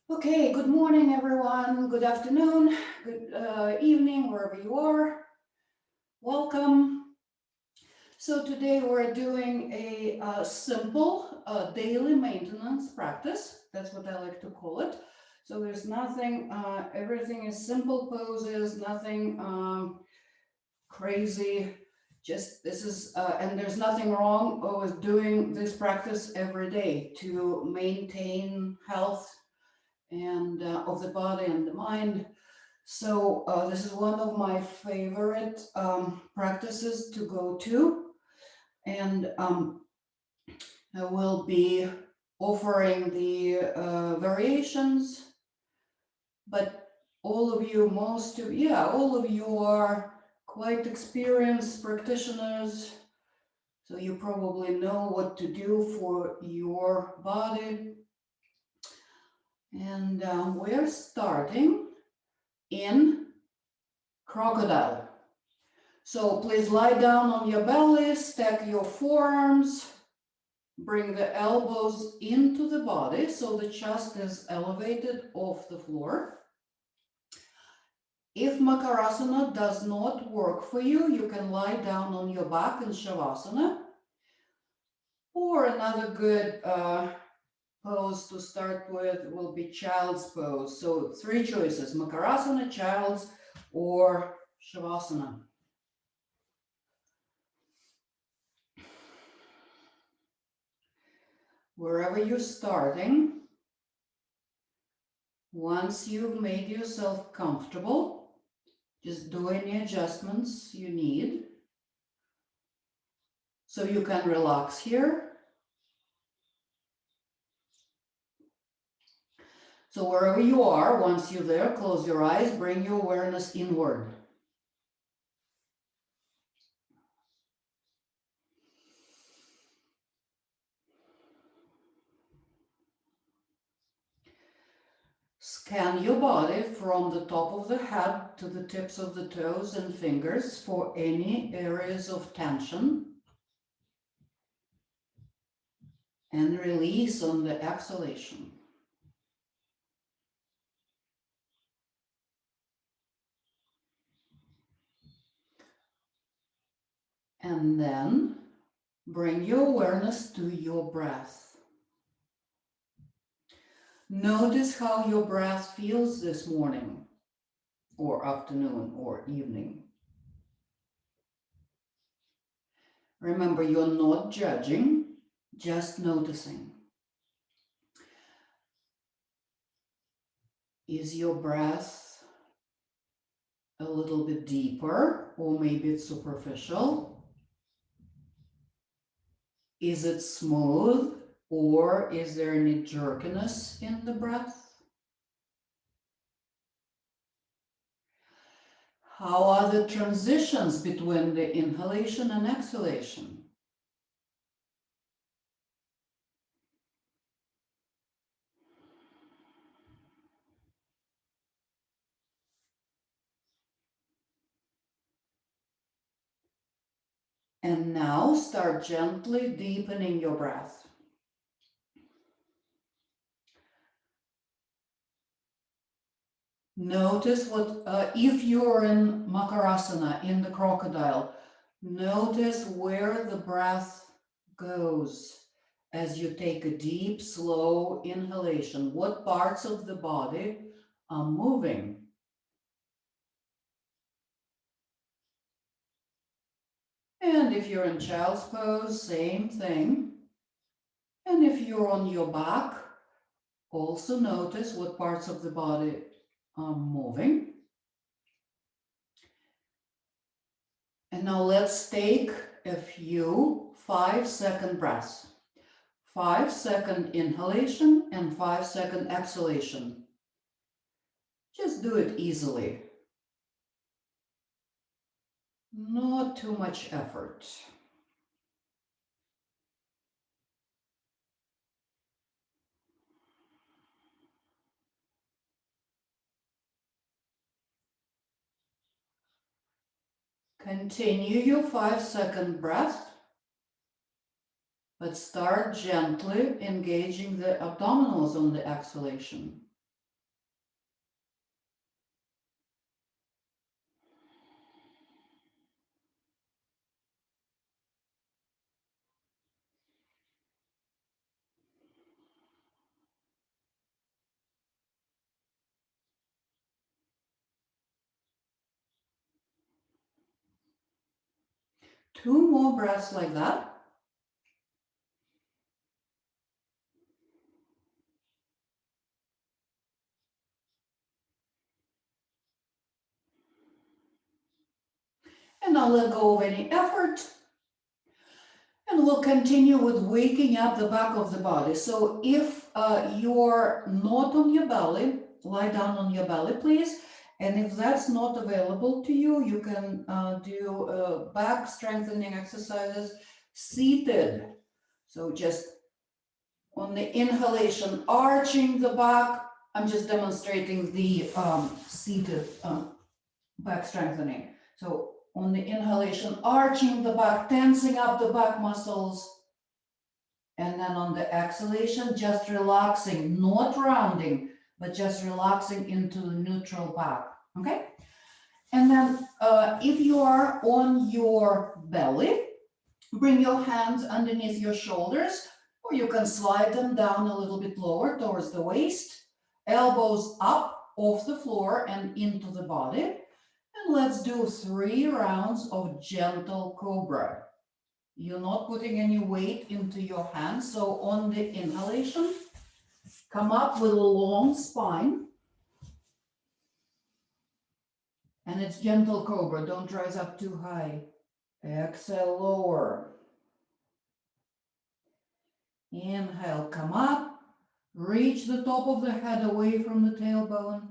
Okay, good morning, everyone. Good afternoon, good evening, wherever you are. Welcome. So today we're doing a simple daily maintenance practice. That's what I like to call it. So there's nothing, everything is simple poses, nothing crazy. Just this is, and there's nothing wrong with doing this practice every day to maintain health and of the body and the mind. So this is one of my favorite practices to go to, and I will be offering the variations, but all of you, all of you are quite experienced practitioners, so you probably know what to do for your body. And we're starting in crocodile. So please lie down on your belly, stack your forearms, bring the elbows into the body so the chest is elevated off the floor. If Makarasana does not work for you, you can lie down on your back in Shavasana. Or another good pose to start with will be child's pose. So three choices: Makarasana, child's, or Shavasana. Wherever you're starting, once you've made yourself comfortable, just do any adjustments you need so you can relax here. So wherever you are, once you're there, close your eyes, bring your awareness inward. Scan your body from the top of the head to the tips of the toes and fingers for any areas of tension, and release on the exhalation. And then bring your awareness to your breath. Notice how your breath feels this morning, or afternoon, or evening. Remember, you're not judging, just noticing. Is your breath a little bit deeper, or maybe it's superficial? Is it smooth, or is there any jerkiness in the breath? How are the transitions between the inhalation and exhalation? And now start gently deepening your breath. Notice what, if you're in Makarasana, in the crocodile, notice where the breath goes as you take a deep, slow inhalation. What parts of the body are moving? And if you're in child's pose, same thing. And if you're on your back, also notice what parts of the body are moving. And now let's take a few 5-second breaths. 5-second inhalation and 5-second exhalation. Just do it easily. Not too much effort. Continue your 5-second breath, but start gently engaging the abdominals on the exhalation. 2 more breaths like that. And now let go of any effort. And we'll continue with waking up the back of the body. So if you're not on your belly, lie down on your belly, please. And if that's not available to you, you can do back strengthening exercises seated. So just on the inhalation, arching the back. I'm just demonstrating the seated back strengthening. So on the inhalation, arching the back, tensing up the back muscles. And then on the exhalation, just relaxing, not rounding, but just relaxing into the neutral back, okay? And then if you are on your belly, bring your hands underneath your shoulders, or you can slide them down a little bit lower towards the waist, elbows up off the floor and into the body. And let's do 3 rounds of gentle cobra. You're not putting any weight into your hands. So on the inhalation, come up with a long spine. And it's gentle cobra. Don't rise up too high. Exhale, lower. Inhale, come up. Reach the top of the head away from the tailbone.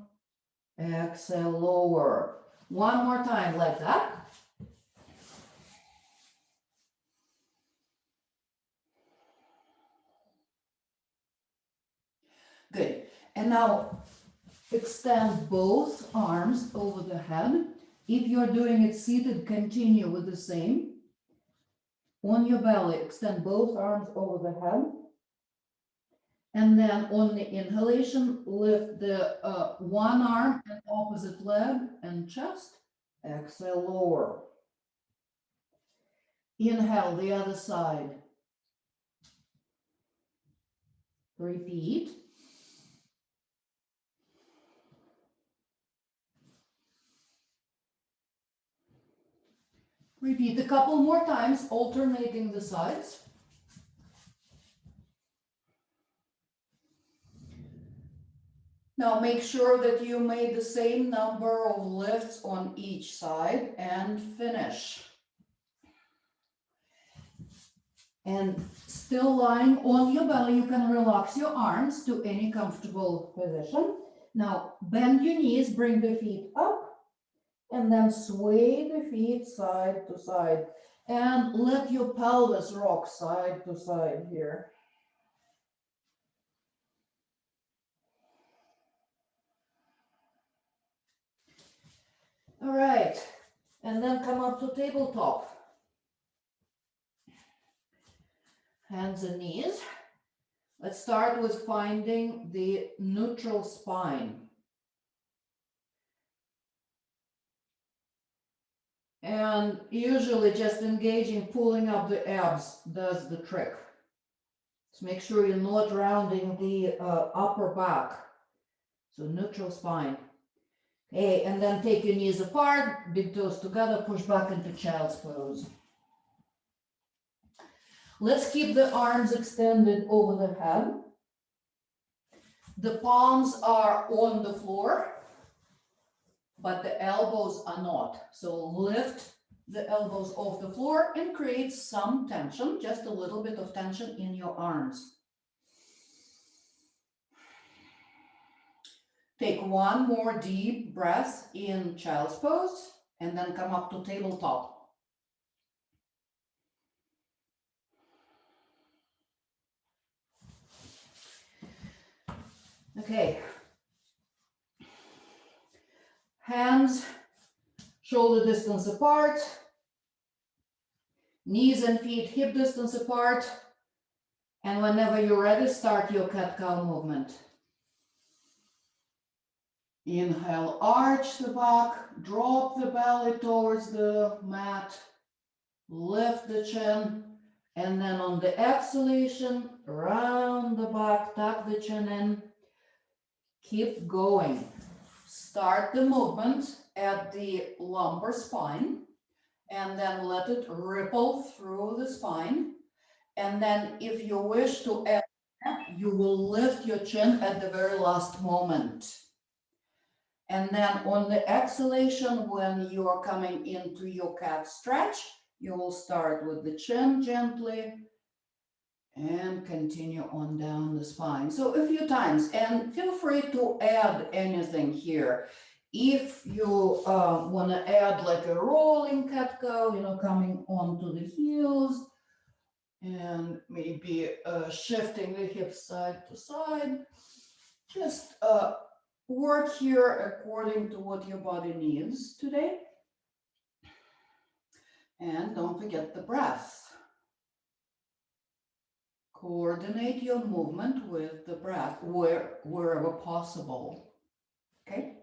Exhale, lower. One more time like that. Good. And now extend both arms over the head. If you're doing it seated, continue with the same. On your belly, extend both arms over the head. And then on the inhalation, lift the one arm and opposite leg and chest. Exhale, lower. Inhale, the other side. Repeat. Repeat a couple more times, alternating the sides. Now make sure that you made the same number of lifts on each side and finish. And still lying on your belly, you can relax your arms to any comfortable position. Now bend your knees, bring the feet up, and then sway the feet side to side. And let your pelvis rock side to side here. All right, and then come up to tabletop. Hands and knees. Let's start with finding the neutral spine. And usually just engaging, pulling up the abs does the trick. So make sure you're not rounding the upper back. So neutral spine. Okay, and then take your knees apart, big toes together, push back into child's pose. Let's keep the arms extended over the head. The palms are on the floor, but the elbows are not. So lift the elbows off the floor and create some tension, just a little bit of tension in your arms. Take one more deep breath in child's pose and then come up to tabletop. Okay. Hands shoulder distance apart, knees and feet hip distance apart, and whenever you're ready, start your cat-cow movement. Inhale, arch the back, drop the belly towards the mat, lift the chin, and then on the exhalation, round the back, tuck the chin in, keep going. Start the movement at the lumbar spine and then let it ripple through the spine. And then if you wish to add, you will lift your chin at the very last moment. And then on the exhalation, when you are coming into your cat stretch, you will start with the chin gently and continue on down the spine. So a few times, and feel free to add anything here. If you want to add like a rolling cat cow, coming onto the heels and maybe shifting the hips side to side, just work here according to what your body needs today. And don't forget the breath. Coordinate your movement with the breath wherever possible. Okay?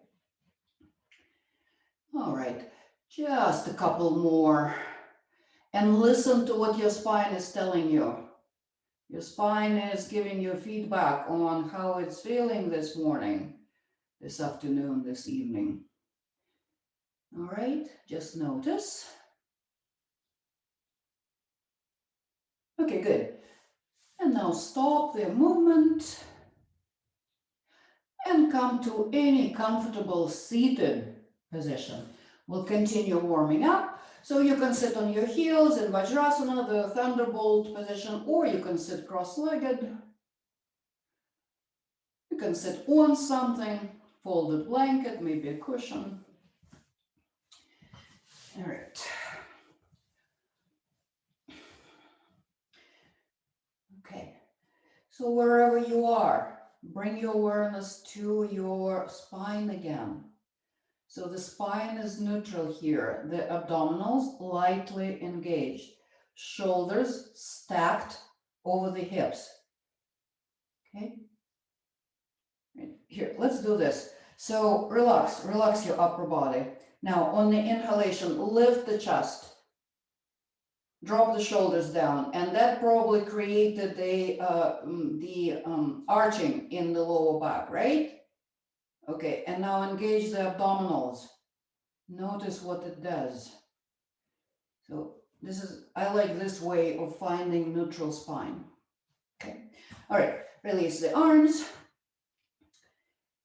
All right, just a couple more. And listen to what your spine is telling you. Your spine is giving you feedback on how it's feeling this morning, this afternoon, this evening. All right, just notice. Okay, good. And now stop the movement and come to any comfortable seated position. We'll continue warming up. So you can sit on your heels in Vajrasana, the thunderbolt position, or you can sit cross-legged. You can sit on something, folded blanket, maybe a cushion. All right. Okay. So wherever you are, bring your awareness to your spine again. So the spine is neutral here. The abdominals lightly engaged. Shoulders stacked over the hips. Okay. Here, let's do this. So relax your upper body. Now on the inhalation, lift the chest. Drop the shoulders down, and that probably created the arching in the lower back, right? Okay, and now engage the abdominals. Notice what it does. So I like this way of finding neutral spine. Okay, all right, release the arms.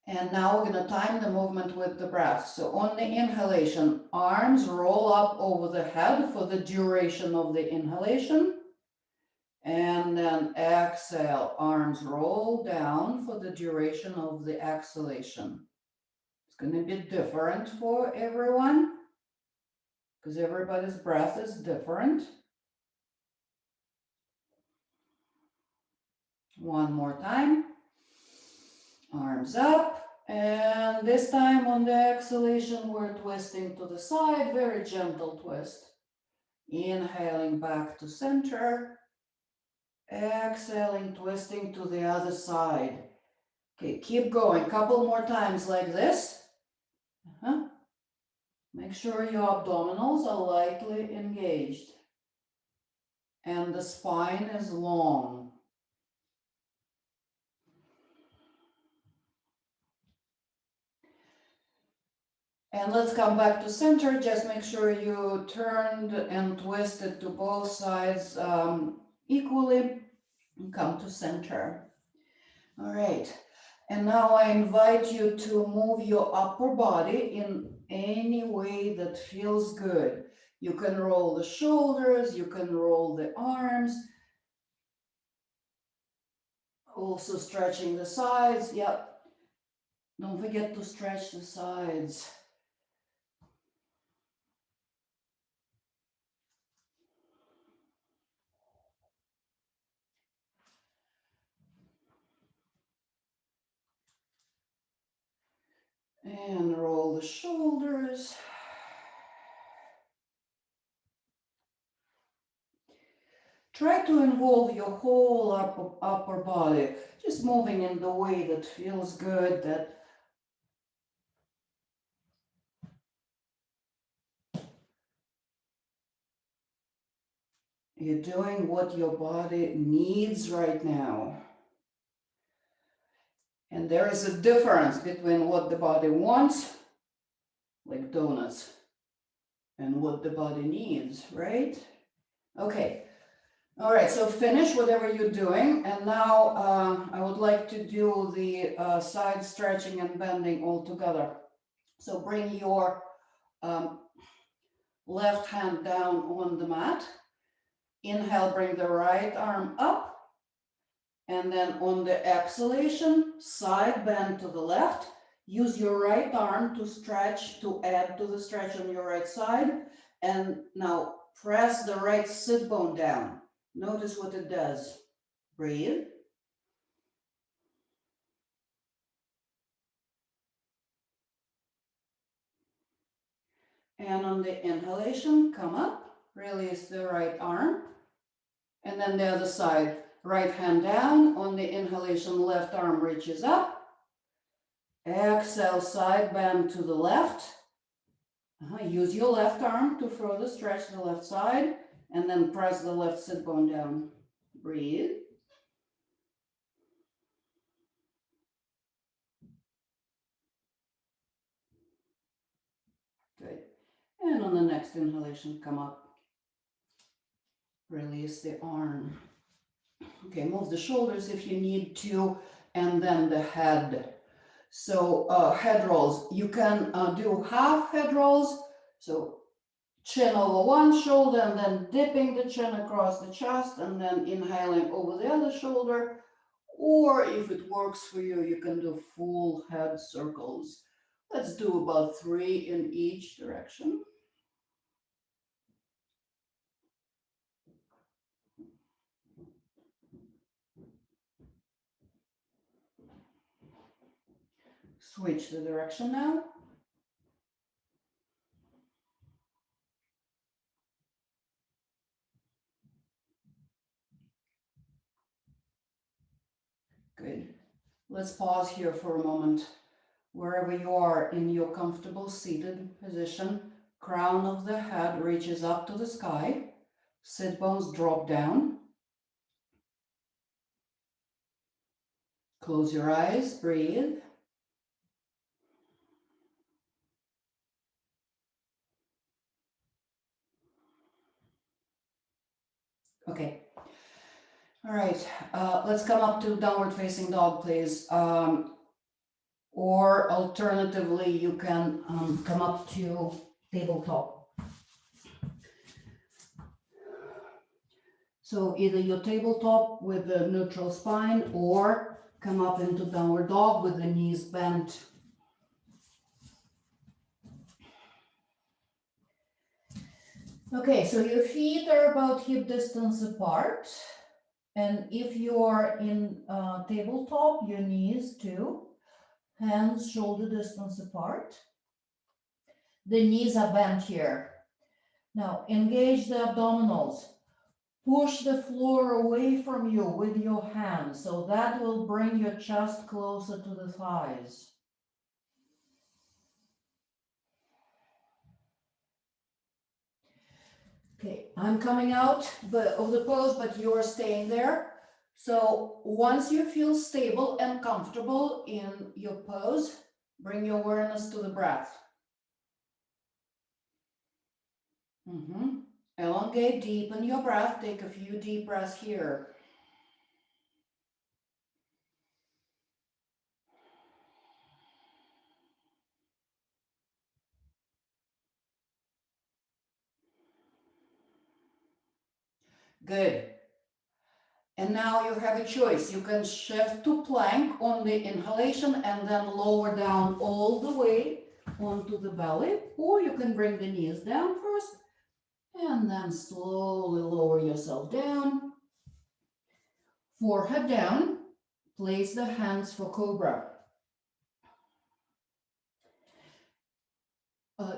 And now we're going to time the movement with the breath. So on the inhalation, arms roll up over the head for the duration of the inhalation. And then exhale, arms roll down for the duration of the exhalation. It's going to be different for everyone because everybody's breath is different. One more time. Arms up. And this time on the exhalation, we're twisting to the side, very gentle twist. Inhaling back to center. Exhaling, twisting to the other side. Okay, keep going. Couple more times like this. Make sure your abdominals are lightly engaged. And the spine is long. And let's come back to center. Just make sure you turned and twisted to both sides equally. And come to center. All right. And now I invite you to move your upper body in any way that feels good. You can roll the shoulders, you can roll the arms. Also stretching the sides. Yep. Don't forget to stretch the sides. And roll the shoulders. Try to involve your whole upper body, just moving in the way that feels good, that you're doing what your body needs right now. And there is a difference between what the body wants, like donuts, and what the body needs, right? Okay. All right, so finish whatever you're doing. And now I would like to do the side stretching and bending all together. So bring your um, left hand down on the mat. Inhale, bring the right arm up. And then on the exhalation, side bend to the left. Use your right arm to stretch, to add to the stretch on your right side. And now press the right sit bone down. Notice what it does. Breathe. And on the inhalation, come up, release the right arm. And then the other side, right hand down. On the inhalation, left arm reaches up. Exhale, side bend to the left. Use your left arm to further stretch the left side. And then press the left sit bone down. Breathe. Good. And on the next inhalation, come up. Release the arm. Okay, move the shoulders if you need to, and then the head. So head rolls, you can do half head rolls. So chin over one shoulder and then dipping the chin across the chest and then inhaling over the other shoulder. Or if it works for you, you can do full head circles. Let's do about 3 in each direction. Switch the direction now. Good. Let's pause here for a moment. Wherever you are in your comfortable seated position, crown of the head reaches up to the sky, sit bones drop down. Close your eyes, breathe. Okay. All right, let's come up to downward facing dog, please. Or alternatively, you can come up to tabletop. So either your tabletop with a neutral spine or come up into downward dog with the knees bent. Okay, so your feet are about hip distance apart. And if you are in tabletop, your knees too. Hands shoulder distance apart. The knees are bent here. Now engage the abdominals. Push the floor away from you with your hands, so that will bring your chest closer to the thighs. Okay, I'm coming out of the pose, but you're staying there. So once you feel stable and comfortable in your pose, bring your awareness to the breath. Elongate, deepen your breath. Take a few deep breaths here. Good. And now you have a choice. You can shift to plank on the inhalation and then lower down all the way onto the belly, or you can bring the knees down first and then slowly lower yourself down. Forehead down, place the hands for cobra.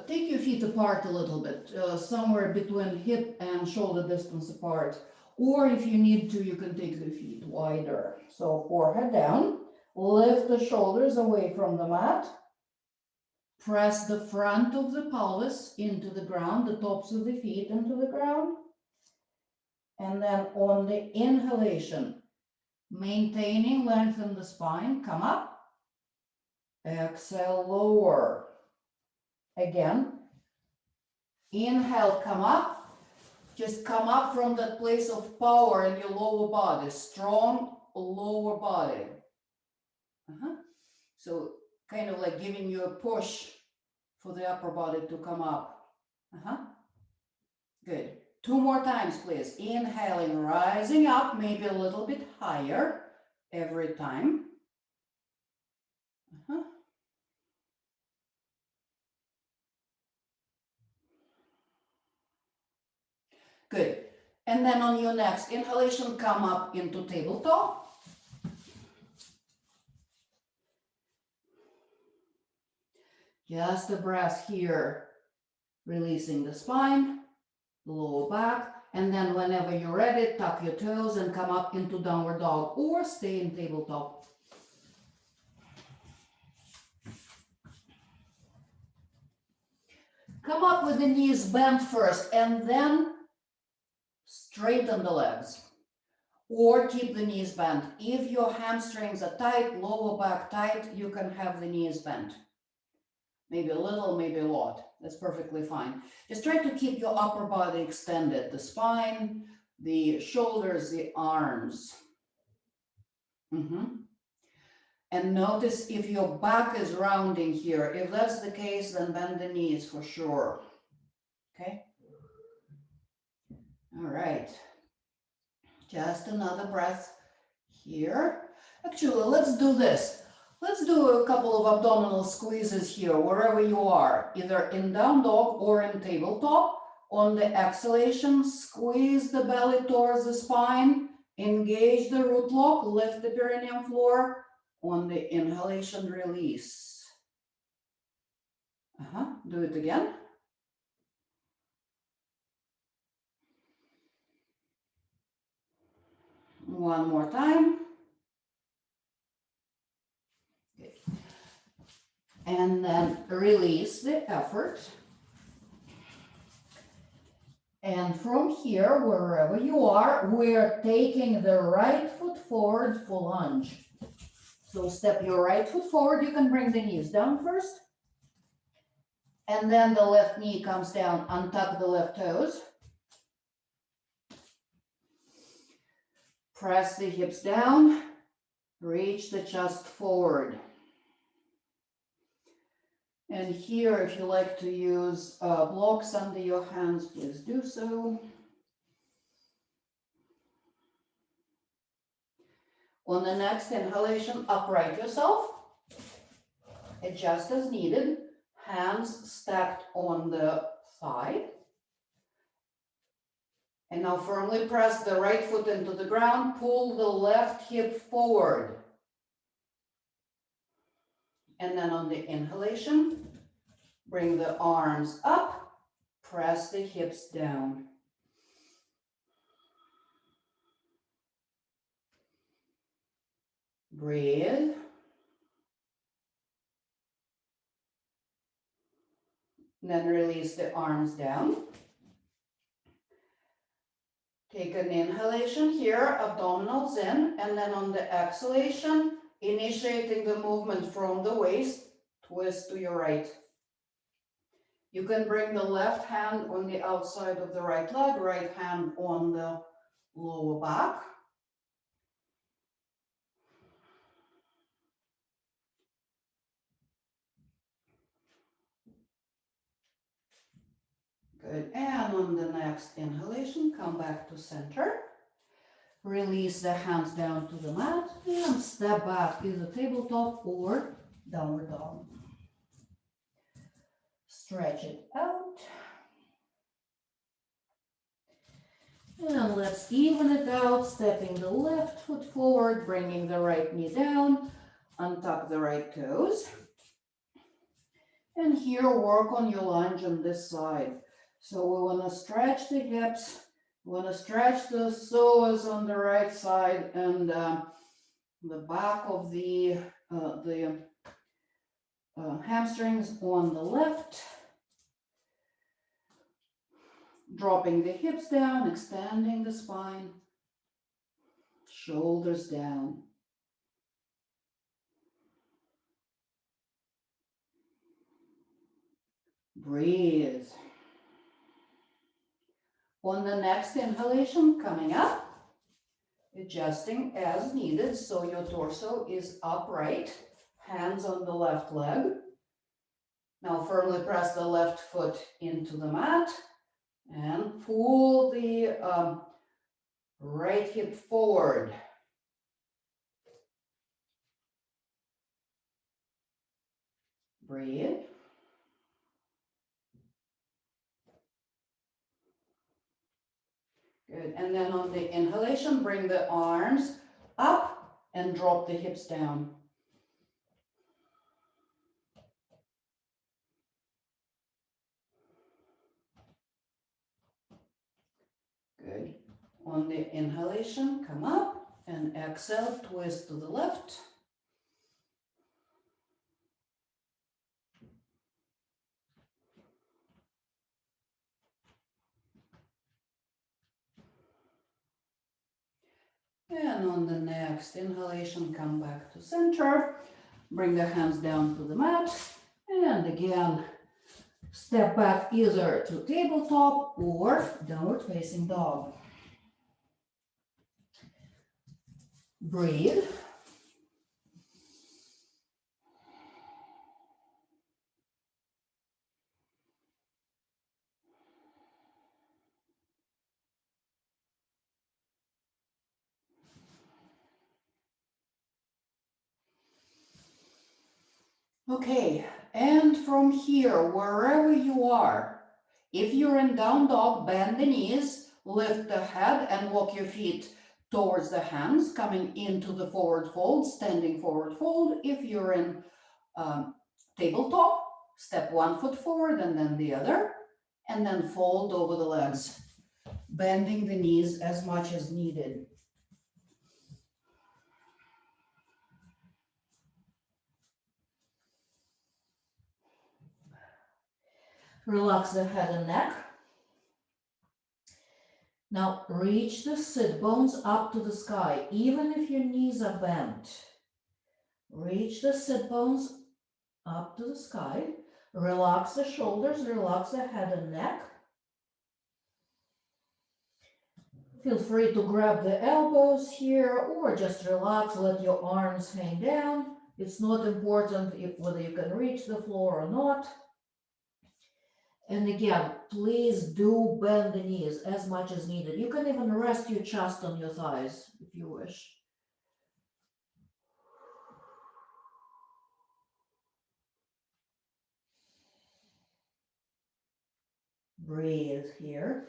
Take your feet apart a little bit, somewhere between hip and shoulder distance apart. Or if you need to, you can take the feet wider. So forehead down, lift the shoulders away from the mat. Press the front of the pelvis into the ground, the tops of the feet into the ground. And then on the inhalation, maintaining length in the spine, come up. Exhale, lower. Again, Inhale, come up. Just come up from that place of power in your lower body, strong lower body. So kind of like giving you a push for the upper body to come up. Good. 2 more times, please. Inhaling, rising up, maybe a little bit higher every time. Good. And then on your next inhalation, come up into tabletop. Just a breath here, releasing the spine, the lower back, and then whenever you're ready, tuck your toes and come up into downward dog or stay in tabletop. Come up with the knees bent first and then straighten the legs or keep the knees bent. If your hamstrings are tight, lower back tight, you can have the knees bent. Maybe a little, maybe a lot. That's perfectly fine. Just try to keep your upper body extended, the spine, the shoulders, the arms. And notice if your back is rounding here. If that's the case, then bend the knees for sure. Okay? All right. Just another breath here. Actually, let's do this. Let's do a couple of abdominal squeezes here, wherever you are, either in down dog or in tabletop. On the exhalation, squeeze the belly towards the spine, engage the root lock, lift the perineum floor. On the inhalation, release. Do it again. One more time. Good. And then release the effort. And from here, wherever you are, we're taking the right foot forward for lunge. So step your right foot forward. You can bring the knees down first. And then the left knee comes down, untuck the left toes. Press the hips down, reach the chest forward. And here, if you like to use blocks under your hands, please do so. On the next inhalation, upright yourself. Adjust as needed. Hands stacked on the thigh. And now firmly press the right foot into the ground. Pull the left hip forward. And then on the inhalation, bring the arms up. Press the hips down. Breathe. Then release the arms down. Take an inhalation here, abdominals in, and then on the exhalation, initiating the movement from the waist, twist to your right. You can bring the left hand on the outside of the right leg, right hand on the lower back. Good, and on the next inhalation, come back to center. Release the hands down to the mat and step back, either tabletop or downward dog. Stretch it out. And let's even it out, stepping the left foot forward, bringing the right knee down, untuck the right toes. And here, work on your lunge on this side. So we want to stretch the hips, we want to stretch the psoas on the right side and the back of the hamstrings on the left. Dropping the hips down, extending the spine, shoulders down. Breathe. On the next inhalation, coming up, adjusting as needed so your torso is upright, hands on the left leg. Now firmly press the left foot into the mat and pull the right hip forward. Breathe. Good. And then on the inhalation, bring the arms up and drop the hips down. Good. On the inhalation, come up and exhale, twist to the left. And on the next inhalation, come back to center. Bring the hands down to the mat. And again, step back either to tabletop or downward facing dog. Breathe. Okay, and from here, wherever you are, if you're in down dog, bend the knees, lift the head and walk your feet towards the hands, coming into the forward fold, standing forward fold. If you're in tabletop, step one foot forward and then the other, and then fold over the legs, bending the knees as much as needed. Relax the head and neck. Now reach the sit bones up to the sky, even if your knees are bent. Reach the sit bones up to the sky. Relax the shoulders, relax the head and neck. Feel free to grab the elbows here or just relax, let your arms hang down. It's not important whether you can reach the floor or not. And again, please do bend the knees as much as needed. You can even rest your chest on your thighs if you wish. Breathe here.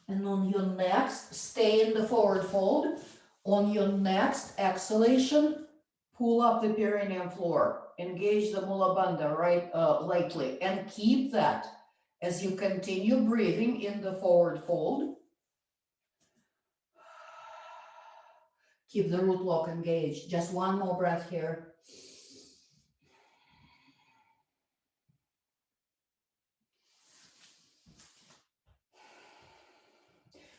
And on your next, stay in the forward fold. On your next exhalation, pull up the perineum floor. Engage the mula bandha right lightly and keep that as you continue breathing in the forward fold. Keep the root lock engaged. Just one more breath here.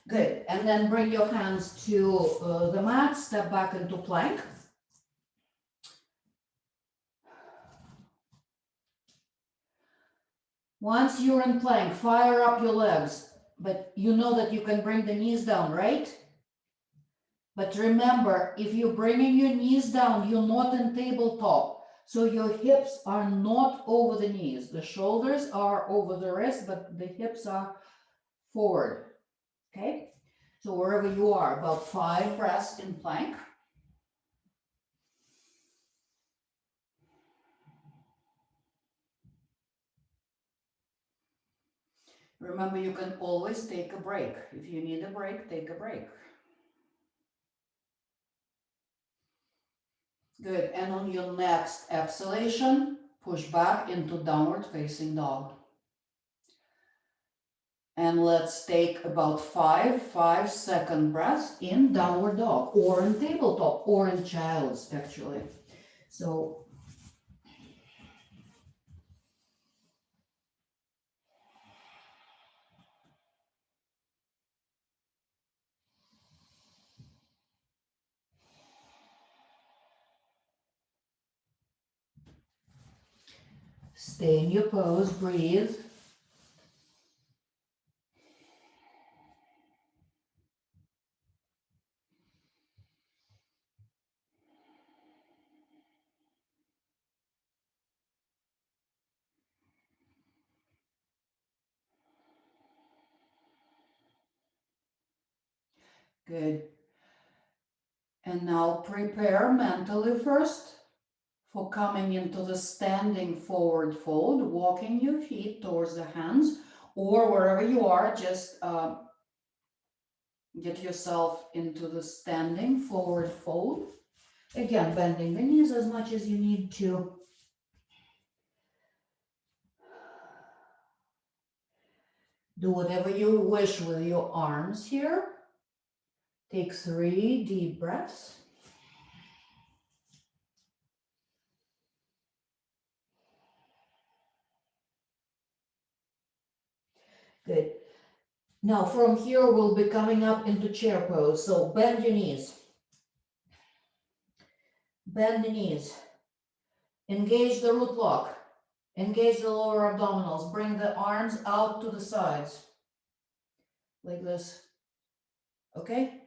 Good. And then bring your hands to the mat, step back into plank. Once you're in plank, fire up your legs, but you know that you can bring the knees down, right? But remember, if you're bringing your knees down, you're not in tabletop. So your hips are not over the knees. The shoulders are over the wrist, but the hips are forward, okay? So wherever you are, about 5 breaths in plank. Remember, you can always take a break. If you need a break, take a break. Good, and on your next exhalation, push back into downward facing dog. And let's take about 5-second breaths in downward dog, or in tabletop, or in child's, actually. So Stay in your pose, breathe. Good. And now prepare mentally first for coming into the standing forward fold, walking your feet towards the hands, or wherever you are, just get yourself into the standing forward fold. Again, bending the knees as much as you need to. Do whatever you wish with your arms here. Take 3 deep breaths. Good. Now from here, we'll be coming up into chair pose. So bend your knees. Bend the knees. Engage the root lock. Engage the lower abdominals. Bring the arms out to the sides. Like this. Okay?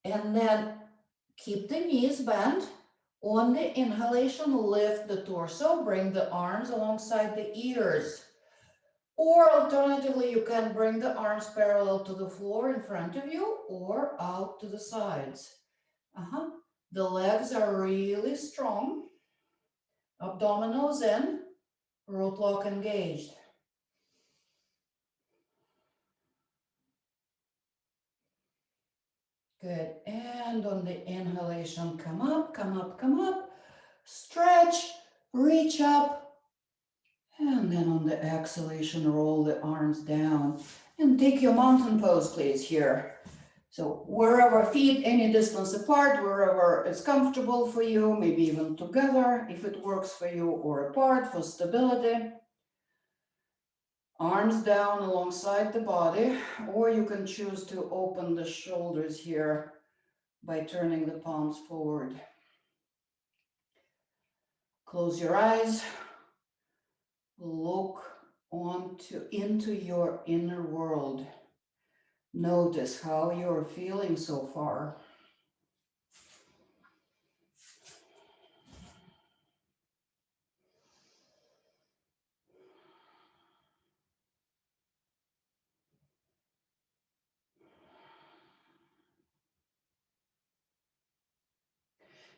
And then keep the knees bent. On the inhalation, lift the torso. Bring the arms alongside the ears. Or alternatively, you can bring the arms parallel to the floor in front of you or out to the sides. The legs are really strong. Abdominals in, root lock engaged. Good. And on the inhalation, come up, come up, come up. Stretch, reach up. And then on the exhalation, roll the arms down. And take your mountain pose, please, here. So wherever feet, any distance apart, wherever it's comfortable for you, maybe even together, if it works for you, or apart for stability. Arms down alongside the body, or you can choose to open the shoulders here by turning the palms forward. Close your eyes. Look into your inner world. Notice how you're feeling so far.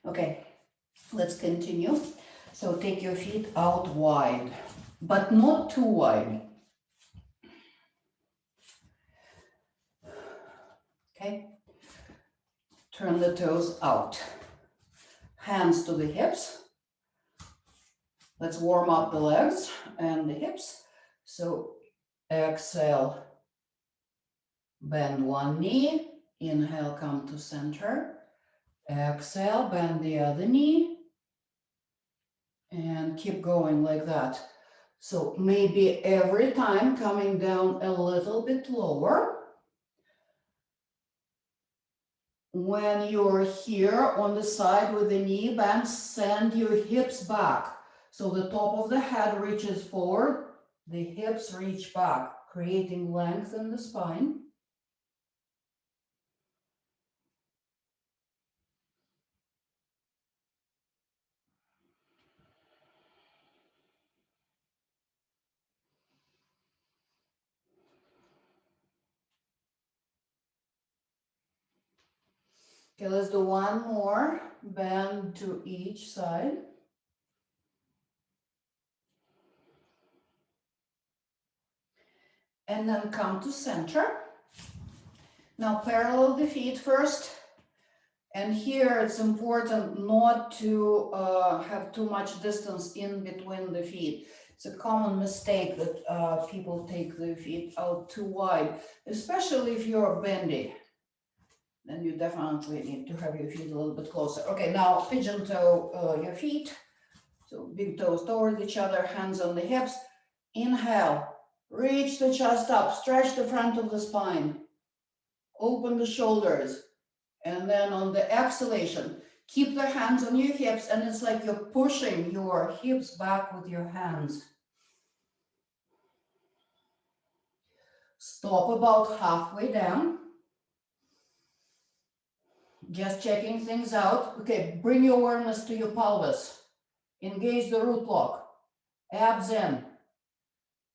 Okay, let's continue. So take your feet out wide, but not too wide. Okay, turn the toes out. Hands to the hips. Let's warm up the legs and the hips. So exhale, bend one knee. Inhale, come to center. Exhale, bend the other knee. And keep going like that. So maybe every time coming down a little bit lower. When you're here on the side with the knee bent, send your hips back. So the top of the head reaches forward, the hips reach back, creating length in the spine. Okay, let's do one more. Bend to each side. And then come to center. Now parallel the feet first. And here it's important not to have too much distance in between the feet. It's a common mistake that people take their feet out too wide, especially if you're bendy. Then you definitely need to have your feet a little bit closer. Okay, now pigeon toe your feet. So big toes toward each other, hands on the hips. Inhale, reach the chest up, stretch the front of the spine. Open the shoulders. And then on the exhalation, keep the hands on your hips, and it's like you're pushing your hips back with your hands. Stop about halfway down. Just checking things out. Okay, bring your awareness to your pelvis. Engage the root lock. Abs in.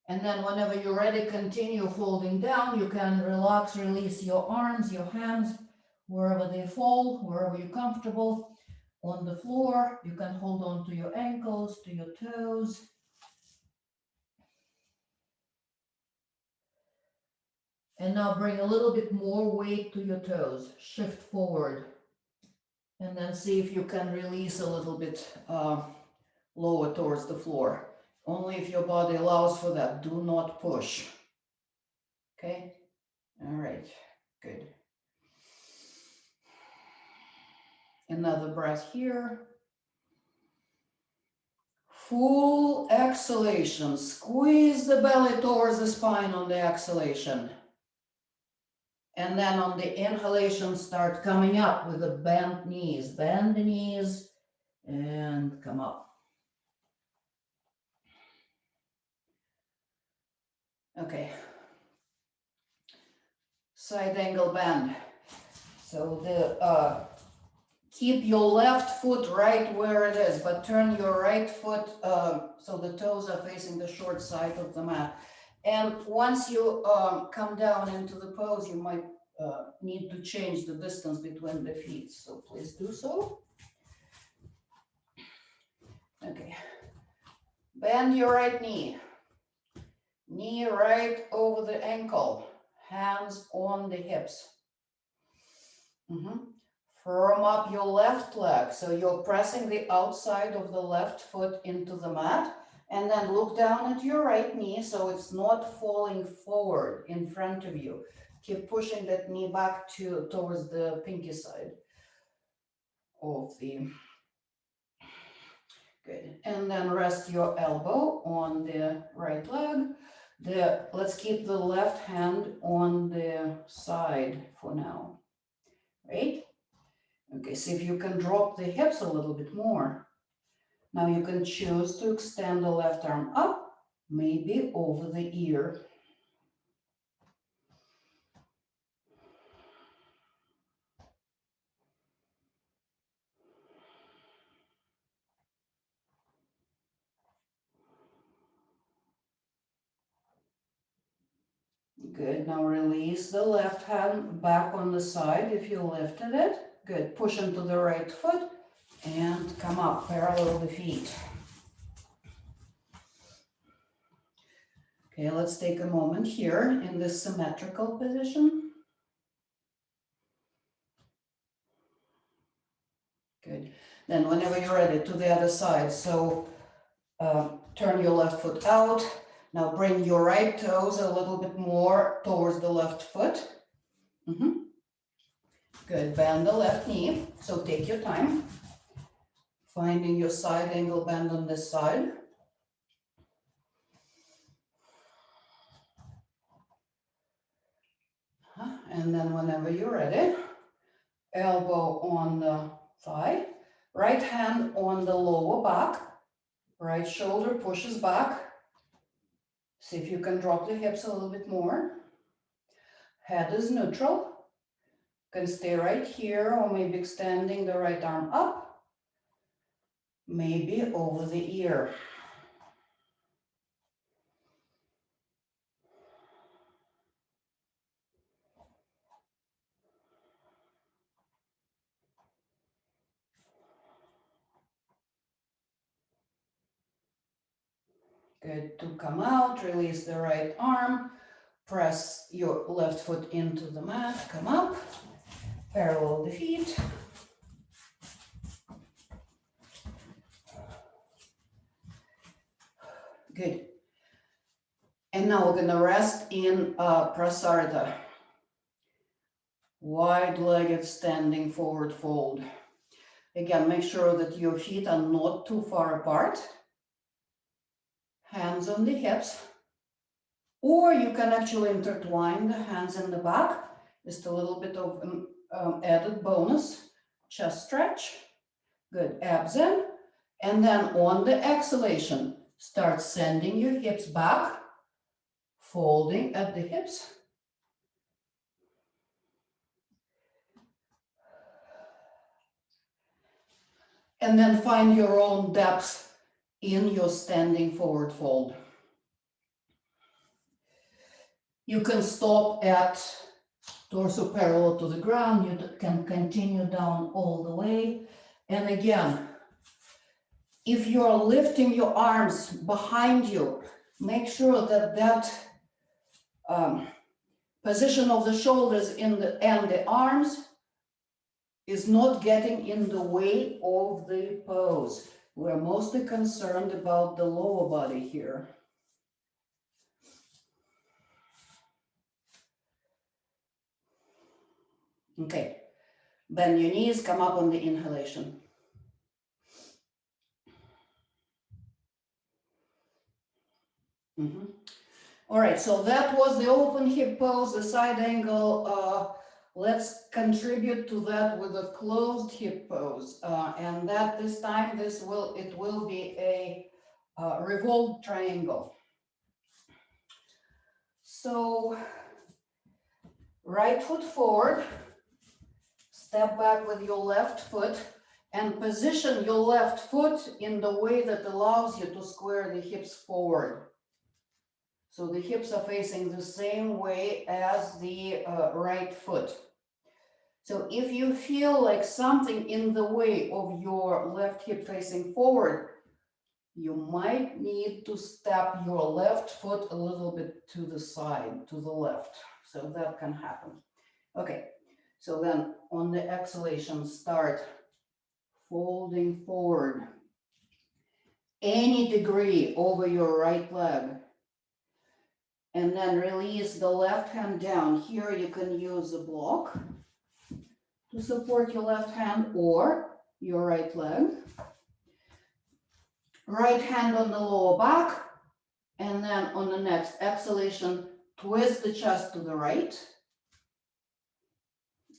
And then whenever you're ready, continue folding down. You can relax, release your arms, your hands, wherever they fall, wherever you're comfortable. On the floor, you can hold on to your ankles, to your toes. And now bring a little bit more weight to your toes. Shift forward. And then see if you can release a little bit lower towards the floor. Only if your body allows for that. Do not push. Okay? All right. Good. Another breath here. Full exhalation. Squeeze the belly towards the spine on the exhalation. And then on the inhalation, start coming up with the bent knees. Bend the knees and come up. Okay. Side angle bend. So the keep your left foot right where it is, but turn your right foot so the toes are facing the short side of the mat. And once you come down into the pose, you might need to change the distance between the feet. So please do so. Okay. Bend your right knee. Knee right over the ankle. Hands on the hips. Firm up your left leg. So you're pressing the outside of the left foot into the mat. And then look down at your right knee so it's not falling forward in front of you. Keep pushing that knee back towards the pinky side of the... Good. And then rest your elbow on the right leg. Let's keep the left hand on the side for now. Right? Okay, see if you can drop the hips a little bit more. Now you can choose to extend the left arm up, maybe over the ear. Good, now release the left hand back on the side if you lifted it. Good, push into the right foot and come up, parallel the feet. Okay, let's take a moment here in this symmetrical position. Good, then whenever you're ready, to the other side. So turn your left foot out. Now bring your right toes a little bit more towards the left foot. Good, bend the left knee. So take your time. Finding your side angle bend on this side. And then whenever you're ready, elbow on the thigh, right hand on the lower back, right shoulder pushes back. See if you can drop the hips a little bit more. Head is neutral. Can stay right here or maybe extending the right arm up, maybe over the ear. Good, to come out, release the right arm, press your left foot into the mat, come up, parallel the feet. Good. And now we're gonna rest in Prasarita. Wide-legged standing forward fold. Again, make sure that your feet are not too far apart. Hands on the hips. Or you can actually intertwine the hands in the back. Just a little bit of added bonus. Chest stretch. Good, abs in. And then on the exhalation, start sending your hips back, folding at the hips. And then find your own depth in your standing forward fold. You can stop at torso parallel to the ground. You can continue down all the way. And again, if you're lifting your arms behind you, make sure that that position of the shoulders and the arms is not getting in the way of the pose. We're mostly concerned about the lower body here. Okay, bend your knees, come up on the inhalation. All right, so that was the open hip pose, the side angle. Let's contribute to that with a closed hip pose. And that this time, it will be a revolved triangle. So right foot forward, step back with your left foot and position your left foot in the way that allows you to square the hips forward. So the hips are facing the same way as the right foot. So if you feel like something in the way of your left hip facing forward, you might need to step your left foot a little bit to the side, to the left. So that can happen. Okay, so then on the exhalation, start folding forward any degree over your right leg. And then release the left hand down. Here you can use a block to support your left hand or your right leg. Right hand on the lower back. And then on the next exhalation, twist the chest to the right.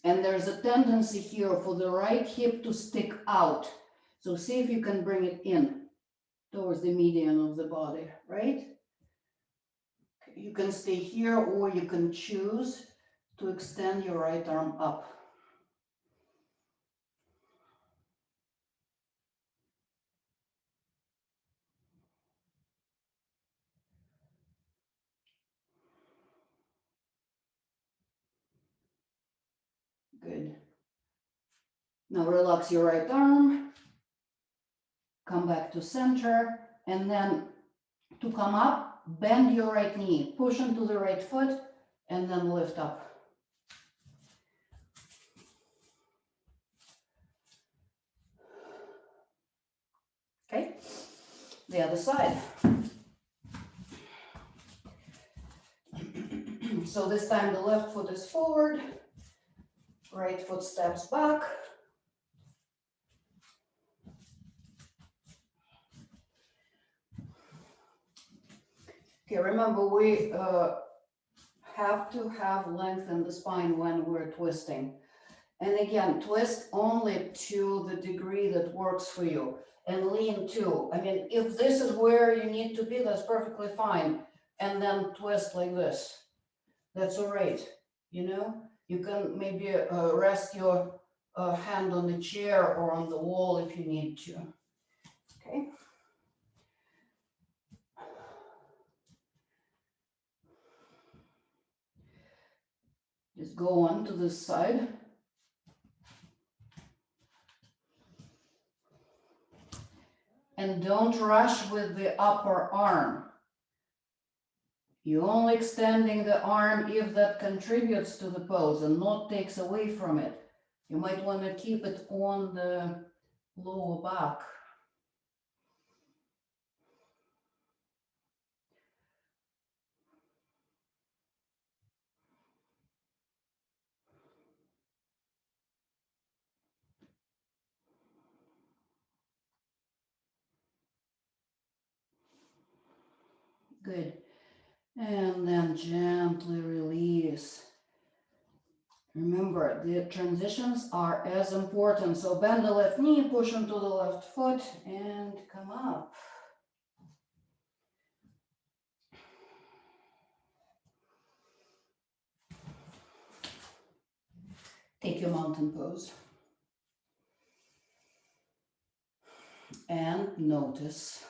And there's a tendency here for the right hip to stick out. So see if you can bring it in towards the median of the body, right? You can stay here or you can choose to extend your right arm up. Good. Now relax your right arm, come back to center, and then to come up, bend your right knee, push into the right foot, and then lift up. Okay, the other side. So this time the left foot is forward, right foot steps back. Okay, remember we have to have length in the spine when we're twisting. And again, twist only to the degree that works for you and lean too. I mean, if this is where you need to be, that's perfectly fine. And then twist like this. That's all right. You know, you can maybe rest your hand on the chair or on the wall if you need to. Okay. Just go on to this side. And don't rush with the upper arm. You're only extending the arm if that contributes to the pose and not takes away from it. You might want to keep it on the lower back. Good. And then gently release. Remember, the transitions are as important. So bend the left knee, push into the left foot, and come up. Take your mountain pose. and notice.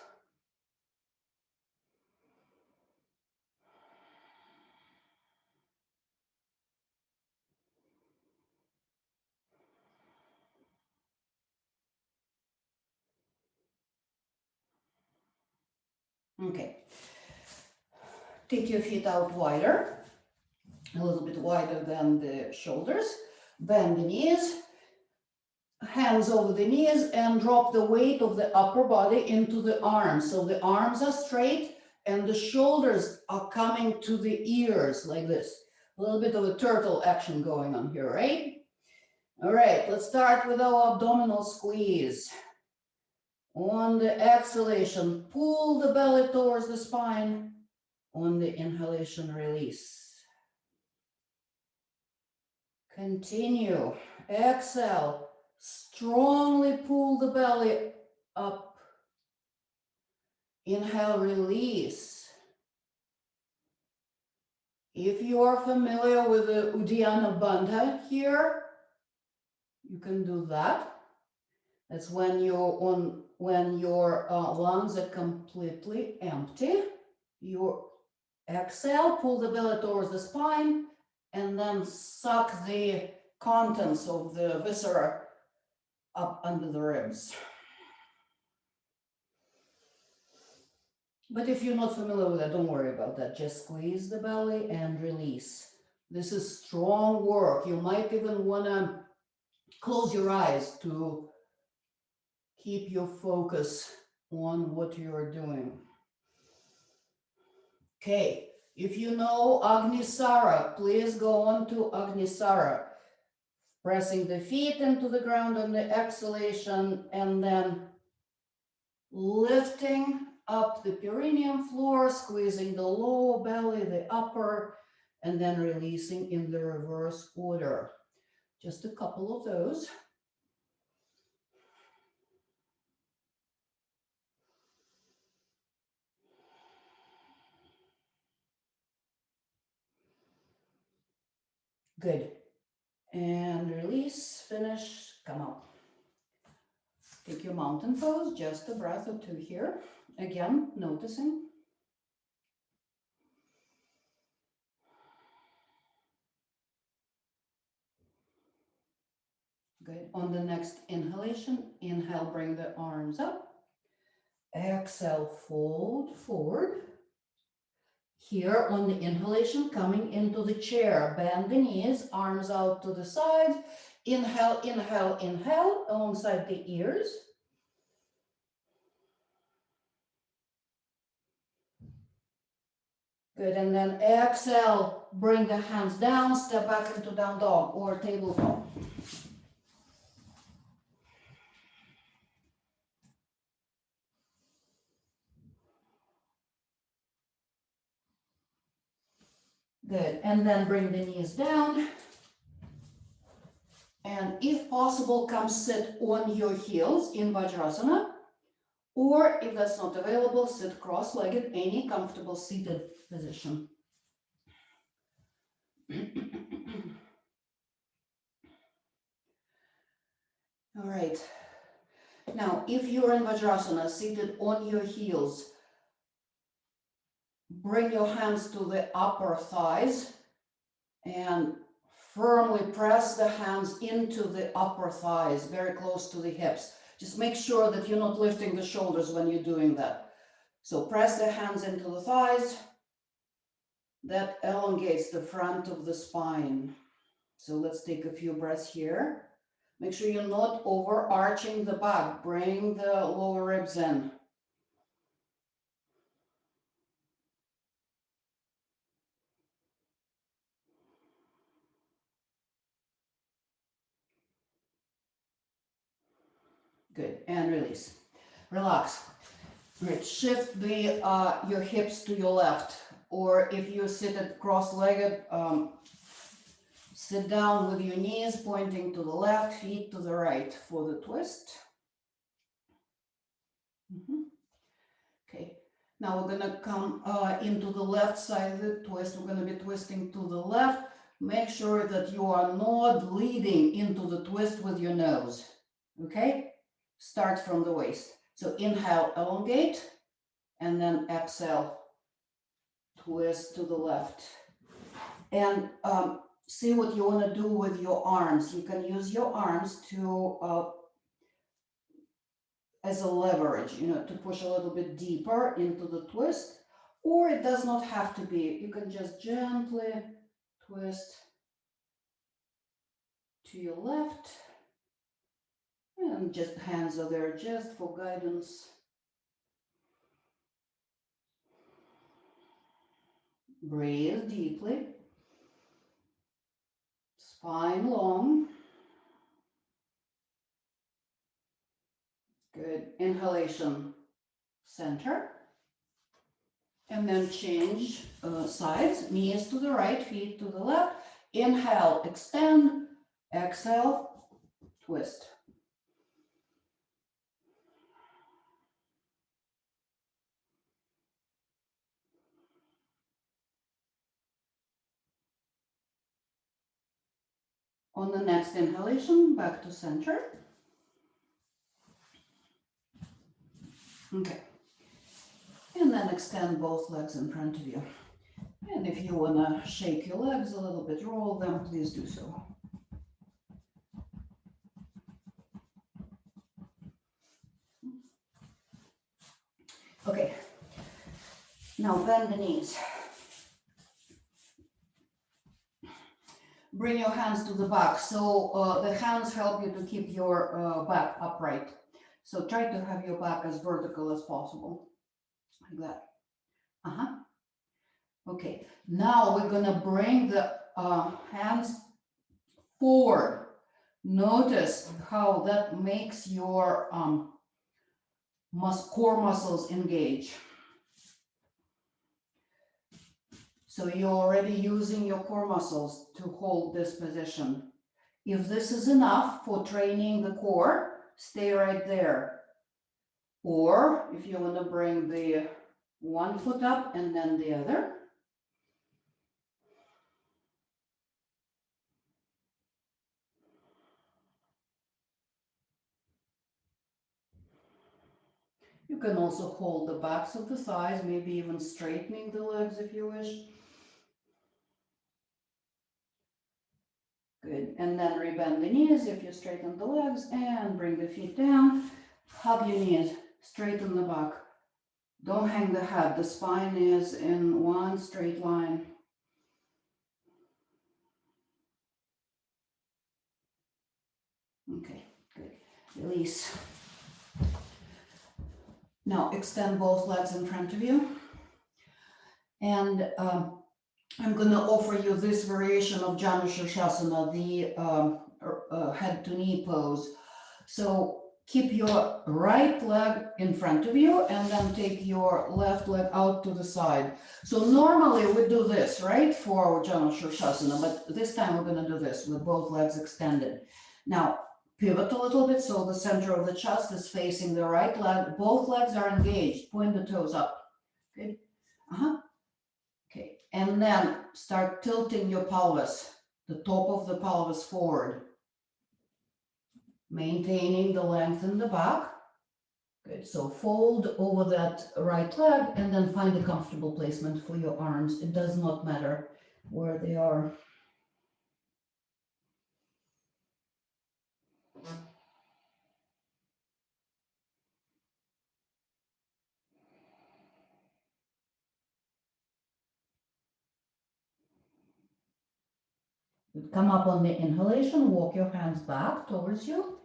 Okay. Take your feet out wider, a little bit wider than the shoulders. Bend the knees, hands over the knees, and drop the weight of the upper body into the arms. So the arms are straight and the shoulders are coming to the ears like this. A little bit of a turtle action going on here, right? All right, let's start with our abdominal squeeze. On the exhalation, pull the belly towards the spine. On the inhalation, release. Continue. Exhale. Strongly pull the belly up. Inhale, release. If you are familiar with the Uddiyana Bandha here, you can do that. That's when your lungs are completely empty. You exhale, pull the belly towards the spine, and then suck the contents of the viscera up under the ribs. But if you're not familiar with that, don't worry about that. Just squeeze the belly and release. This is strong work. You might even want to close your eyes to keep your focus on what you're doing. Okay, if you know Agnisara, please go on to Agnisara. Pressing the feet into the ground on the exhalation and then lifting up the perineum floor, squeezing the lower belly, the upper, and then releasing in the reverse order. Just a couple of those. Good. And release, finish, come up. Take your mountain pose, just a breath or two here. Again, noticing. Good. On the next inhalation, inhale, bring the arms up. Exhale, fold forward. Here on the inhalation, coming into the chair, bend the knees, arms out to the sides. Inhale, inhale, inhale, alongside the ears. Good, and then exhale, bring the hands down, step back into down dog or tabletop. Good, and then bring the knees down. And if possible, come sit on your heels in Vajrasana. Or if that's not available, sit cross-legged, any comfortable seated position. All right. Now, if you're in Vajrasana, seated on your heels, bring your hands to the upper thighs and firmly press the hands into the upper thighs, very close to the hips. Just make sure that you're not lifting the shoulders when you're doing that. So press the hands into the thighs. That elongates the front of the spine. So let's take a few breaths here. Make sure you're not overarching the back. Bring the lower ribs in. Good, and release. Relax. Right, shift the your hips to your left, or if you're seated cross-legged, sit down with your knees pointing to the left, feet to the right for the twist. Okay, now we're gonna come into the left side of the twist. We're gonna be twisting to the left. Make sure that you are not leading into the twist with your nose, okay? Start from the waist. So inhale, elongate, and then exhale, twist to the left. And see what you want to do with your arms. You can use your arms to as a leverage, to push a little bit deeper into the twist, or it does not have to be. You can just gently twist to your left, and just hands are there just for guidance. Breathe deeply. Spine long. Good. Inhalation, center. And then change sides. Knees to the right, feet to the left. Inhale, extend. Exhale, twist. On the next inhalation, back to center. Okay. And then extend both legs in front of you. And if you want to shake your legs a little bit, roll them, please do so. Okay. Now bend the knees. Bring your hands to the back. So the hands help you to keep your back upright. So try to have your back as vertical as possible. Like that. Okay. Now we're going to bring the hands forward. Notice how that makes your core muscles engage. So you're already using your core muscles to hold this position. If this is enough for training the core, stay right there. Or if you want to bring the one foot up and then the other. You can also hold the backs of the thighs, maybe even straightening the legs if you wish. Good. And then rebend the knees if you straighten the legs and bring the feet down. Hug your knees, straighten the back. Don't hang the head. The spine is in one straight line. Okay, good. Release. Now extend both legs in front of you. And I'm going to offer you this variation of Janu Shirshasana, the head to knee pose. So keep your right leg in front of you and then take your left leg out to the side. So normally we do this, right, for Janu Shirshasana, but this time we're going to do this with both legs extended. Now pivot a little bit so the center of the chest is facing the right leg. Both legs are engaged. Point the toes up. Good. Okay, and then start tilting your pelvis, the top of the pelvis forward, maintaining the length in the back. Good, so fold over that right leg and then find a comfortable placement for your arms. It does not matter where they are. Come up on the inhalation, walk your hands back towards you.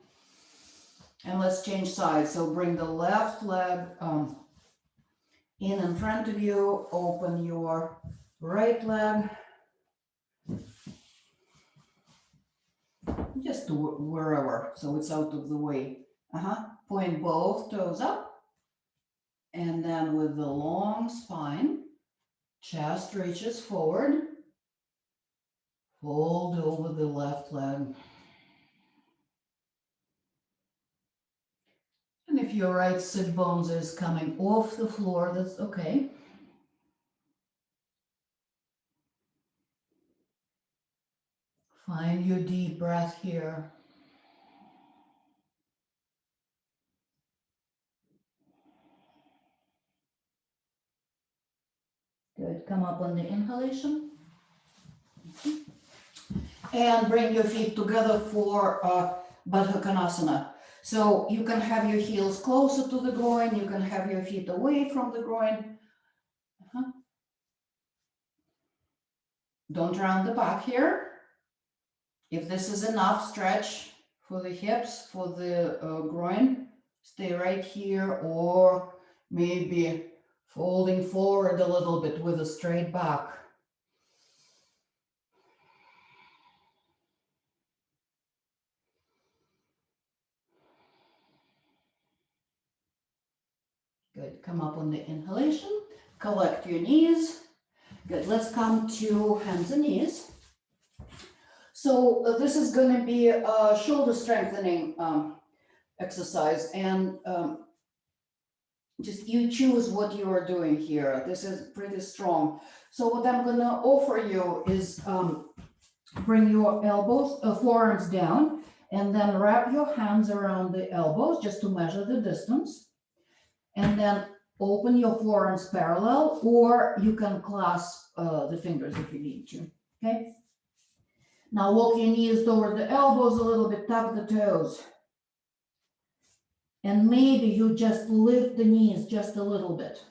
And let's change sides. So bring the left leg in front of you, open your right leg. Just to wherever, so it's out of the way. Point both toes up. And then with the long spine, chest reaches forward. Fold over the left leg. And if your right sit bones is coming off the floor, that's okay. Find your deep breath here. Good. Come up on the inhalation. And bring your feet together for Baddha Konasana. So you can have your heels closer to the groin. You can have your feet away from the groin. Don't round the back here. If this is enough stretch for the hips, for the groin, stay right here, or maybe folding forward a little bit with a straight back. Good. Come up on the inhalation. Collect your knees. Good. Let's come to hands and knees. So this is going to be a shoulder strengthening exercise, and just you choose what you are doing here. This is pretty strong. So what I'm going to offer you is bring your elbows, forearms down, and then wrap your hands around the elbows just to measure the distance. And then open your forearms parallel, or you can clasp the fingers if you need to, okay? Now walk your knees toward the elbows a little bit, tuck the toes. And maybe you just lift the knees just a little bit.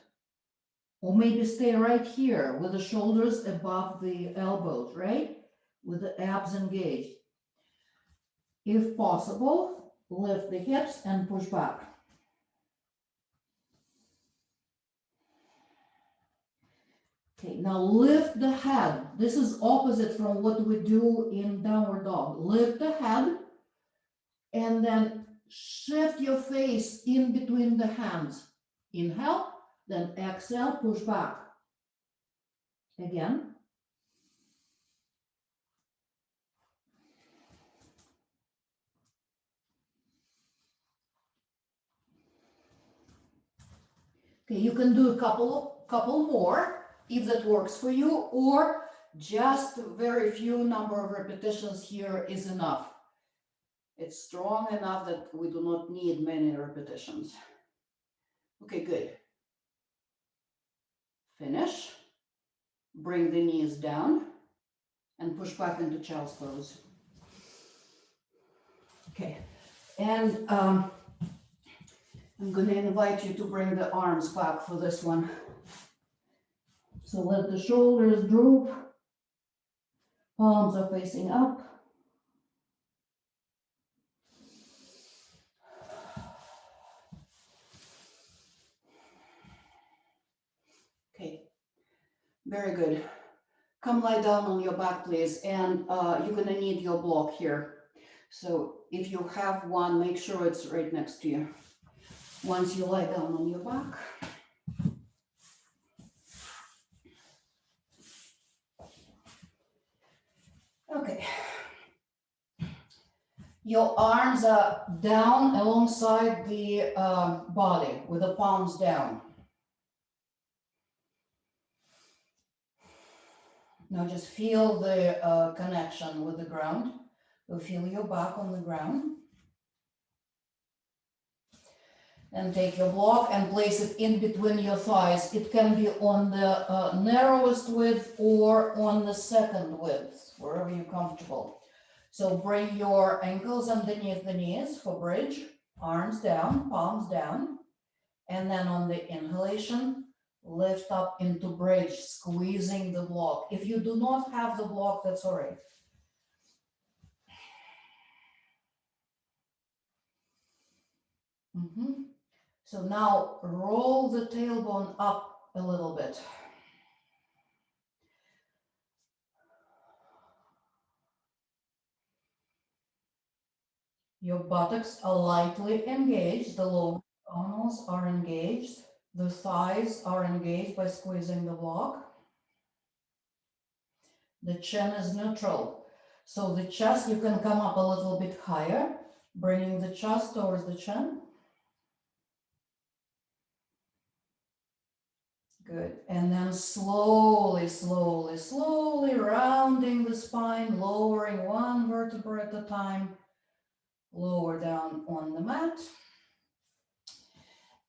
Or maybe stay right here with the shoulders above the elbows, right? With the abs engaged. If possible, lift the hips and push back. Okay, now lift the head. This is opposite from what we do in downward dog. Lift the head and then shift your face in between the hands. Inhale, then exhale, push back. Again. Okay, you can do a couple more if that works for you, or just very few number of repetitions here is enough. It's strong enough that we do not need many repetitions. Okay, good. Finish. Bring the knees down and push back into child's pose. Okay, and I'm going to invite you to bring the arms back for this one. So let the shoulders droop, palms are facing up. Okay, very good. Come lie down on your back, please, and you're going to need your block here. So if you have one, make sure it's right next to you. Once you lie down on your back. Okay. Your arms are down alongside the body with the palms down. Now just feel the connection with the ground. So feel your back on the ground. And take your block and place it in between your thighs. It can be on the narrowest width or on the second width, wherever you're comfortable. So bring your ankles underneath the knees for bridge, arms down, palms down. And then on the inhalation, lift up into bridge, squeezing the block. If you do not have the block, that's all right. So now roll the tailbone up a little bit. Your buttocks are lightly engaged, the lower abdominals are engaged, the thighs are engaged by squeezing the block. The chin is neutral. So the chest, you can come up a little bit higher, bringing the chest towards the chin. Good. And then slowly, slowly, slowly rounding the spine, lowering one vertebra at a time, lower down on the mat.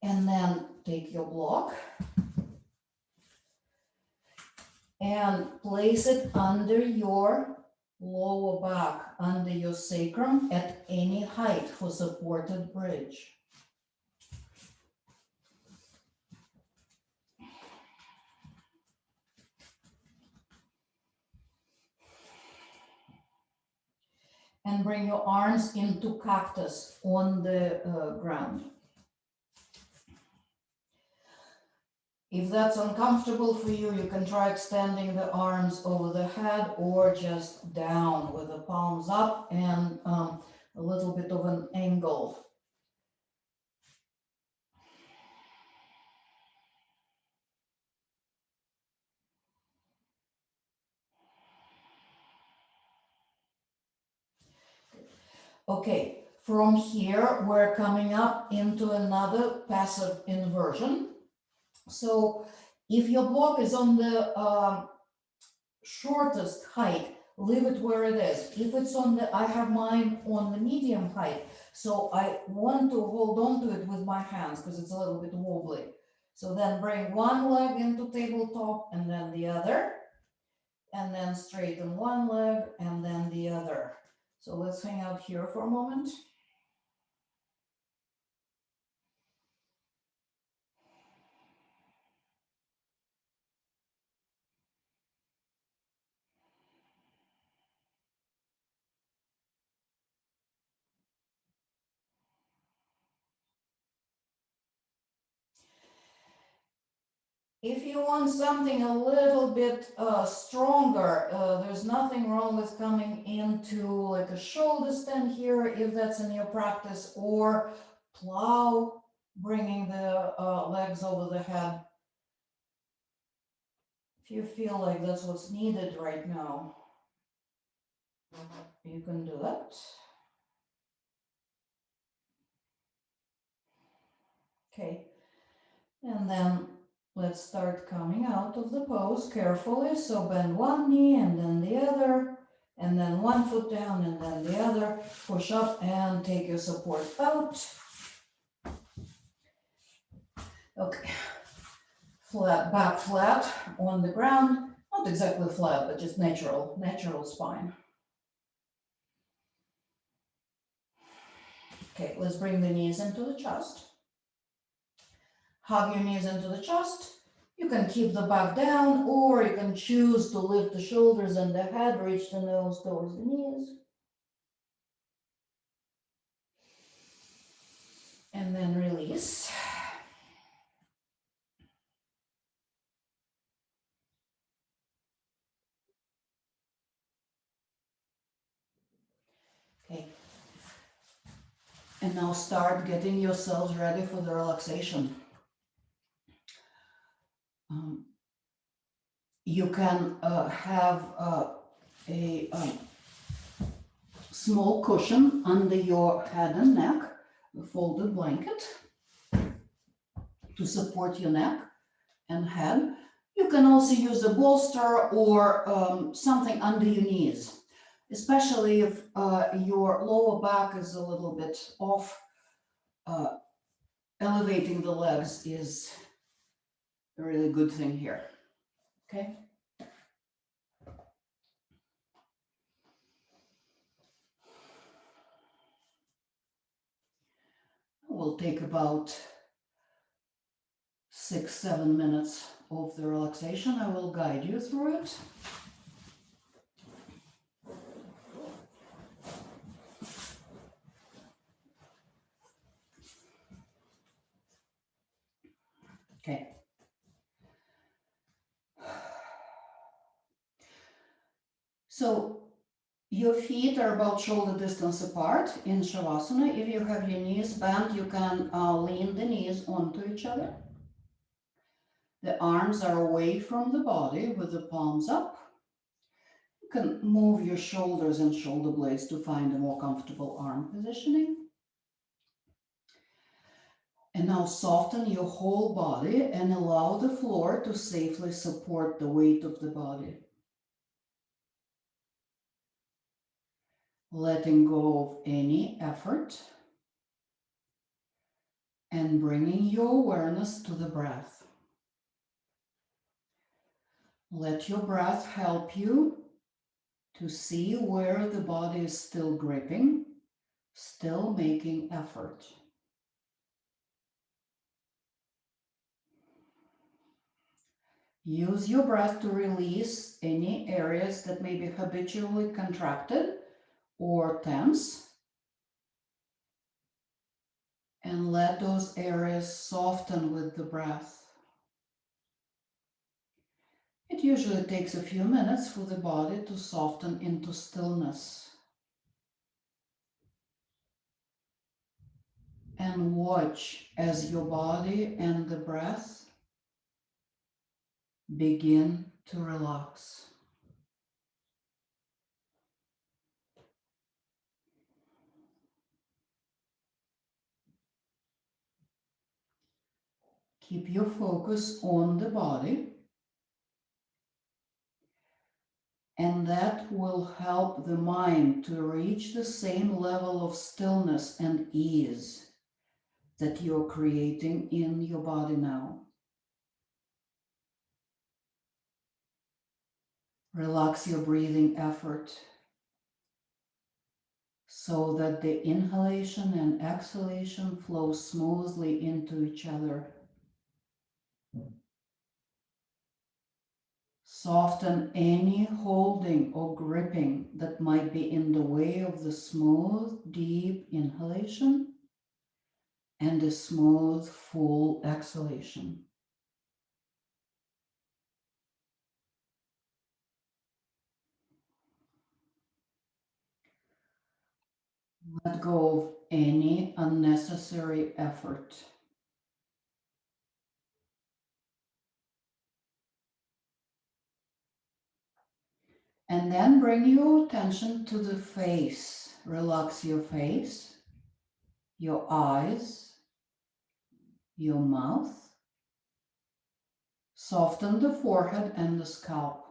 And then take your block and place it under your lower back, under your sacrum at any height for supported bridge. And bring your arms into cactus on the ground. If that's uncomfortable for you, you can try extending the arms over the head or just down with the palms up and a little bit of an angle. Okay, from here, we're coming up into another passive inversion. So if your block is on the shortest height, leave it where it is. If it's on the, I have mine on the medium height, so I want to hold on to it with my hands because it's a little bit wobbly. So then bring one leg into tabletop and then the other, and then straighten one leg and then the other. So let's hang out here for a moment. If you want something a little bit stronger, there's nothing wrong with coming into like a shoulder stand here, if that's in your practice, or plow, bringing the legs over the head. If you feel like that's what's needed right now, you can do that. Okay, and then let's start coming out of the pose carefully. So bend one knee and then the other, and then one foot down and then the other. Push up and take your support out. Okay, flat, back flat on the ground. Not exactly flat, but just natural spine. Okay, let's bring the knees into the chest. Hug your knees into the chest. You can keep the back down, or you can choose to lift the shoulders and the head, reach the nose towards the knees. And then release. Okay. And now start getting yourselves ready for the relaxation. You can have a small cushion under your head and neck, a folded blanket to support your neck and head. You can also use a bolster or something under your knees, especially if your lower back is a little bit off. Elevating the legs is a really good thing here. Okay. We'll take about 6-7 minutes of the relaxation. I will guide you through it. Okay. So your feet are about shoulder distance apart in Shavasana. If you have your knees bent, you can lean the knees onto each other. The arms are away from the body with the palms up. You can move your shoulders and shoulder blades to find a more comfortable arm positioning. And now soften your whole body and allow the floor to safely support the weight of the body. Letting go of any effort and bringing your awareness to the breath. Let your breath help you to see where the body is still gripping, still making effort. Use your breath to release any areas that may be habitually contracted or tense, and let those areas soften with the breath. It usually takes a few minutes for the body to soften into stillness. And watch as your body and the breath begin to relax. Keep your focus on the body, and that will help the mind to reach the same level of stillness and ease that you're creating in your body now. Relax your breathing effort so that the inhalation and exhalation flow smoothly into each other. Soften any holding or gripping that might be in the way of the smooth, deep inhalation and the smooth, full exhalation. Let go of any unnecessary effort. And then bring your attention to the face. Relax your face, your eyes, your mouth. Soften the forehead and the scalp.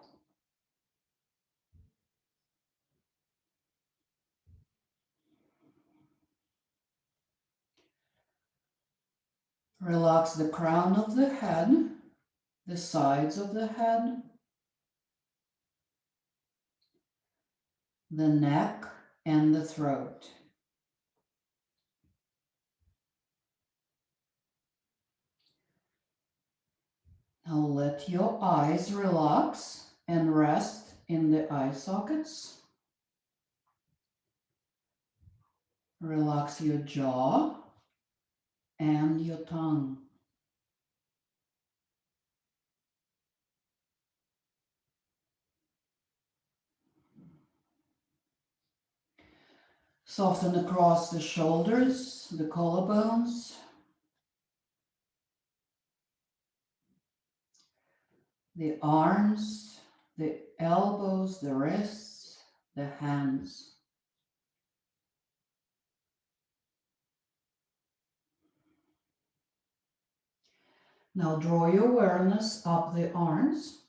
Relax the crown of the head, the sides of the head, the neck, and the throat. Now let your eyes relax and rest in the eye sockets. Relax your jaw and your tongue. Soften across the shoulders, the collarbones, the arms, the elbows, the wrists, the hands. Now draw your awareness up the arms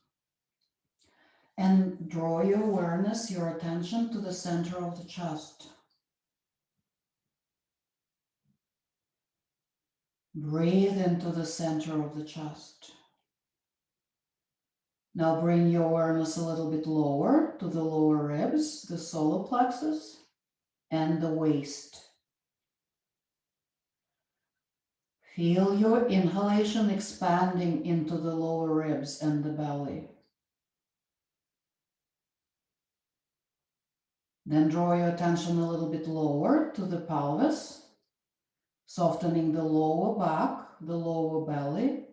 and draw your awareness, your attention to the center of the chest. Breathe into the center of the chest. Now bring your awareness a little bit lower to the lower ribs, the solar plexus, and the waist. Feel your inhalation expanding into the lower ribs and the belly. Then draw your attention a little bit lower to the pelvis, softening the lower back, the lower belly.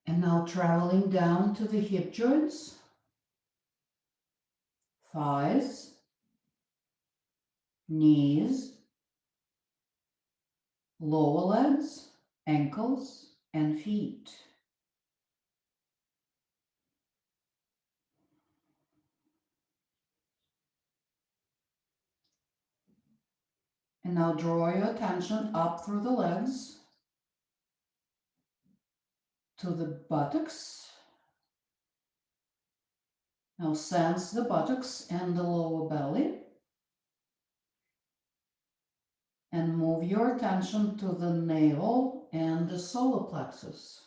And now traveling down to the hip joints, thighs, knees, lower legs, ankles, and feet. And now draw your attention up through the legs to the buttocks. Now sense the buttocks and the lower belly. And move your attention to the navel and the solar plexus.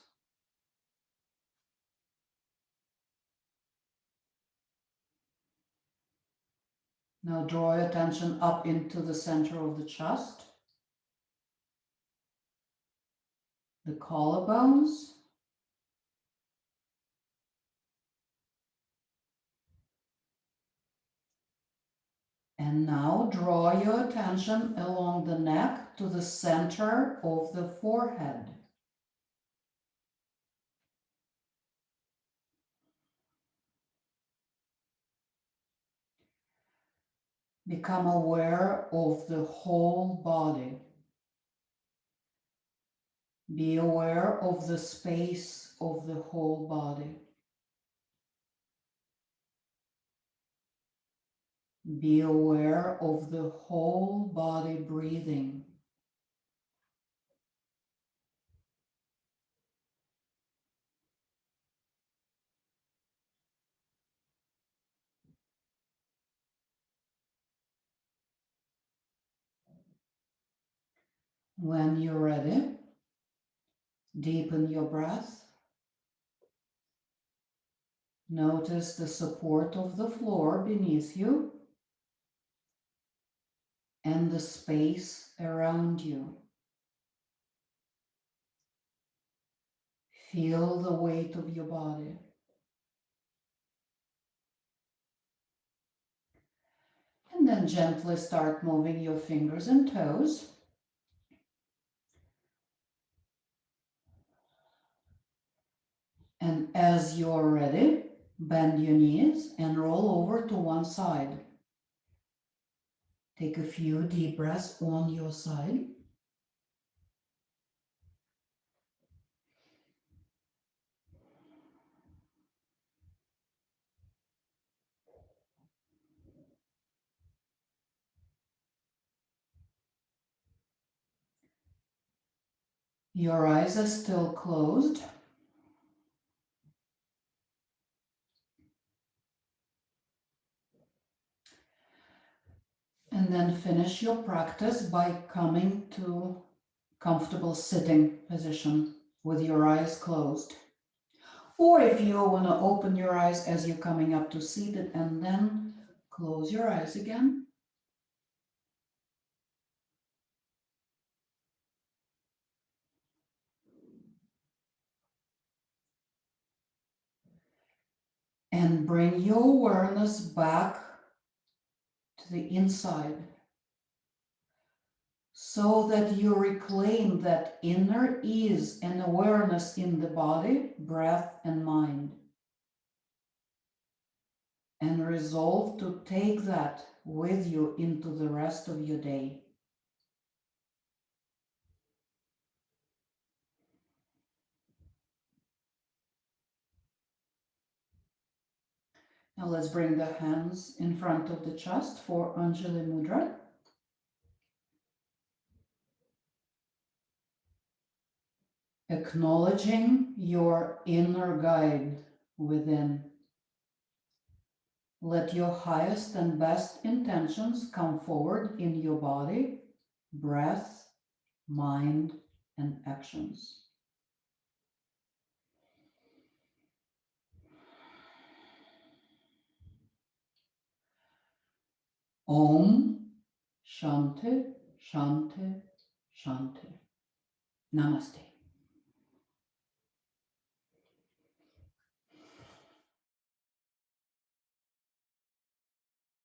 Now draw your attention up into the center of the chest, the collarbones, and now draw your attention along the neck to the center of the forehead. Become aware of the whole body. Be aware of the space of the whole body. Be aware of the whole body breathing. When you're ready, deepen your breath. Notice the support of the floor beneath you and the space around you. Feel the weight of your body. And then gently start moving your fingers and toes. And as you're ready, bend your knees and roll over to one side. Take a few deep breaths on your side. Your eyes are still closed. And then finish your practice by coming to comfortable sitting position with your eyes closed. Or if you want to open your eyes as you're coming up to seated and then close your eyes again. And bring your awareness back to the inside so that you reclaim that inner ease and awareness in the body, breath, and mind. And resolve to take that with you into the rest of your day. Now let's bring the hands in front of the chest for Anjali Mudra. Acknowledging your inner guide within. Let your highest and best intentions come forward in your body, breath, mind, and actions. Om Shanti, Shanti, Shanti. Namaste.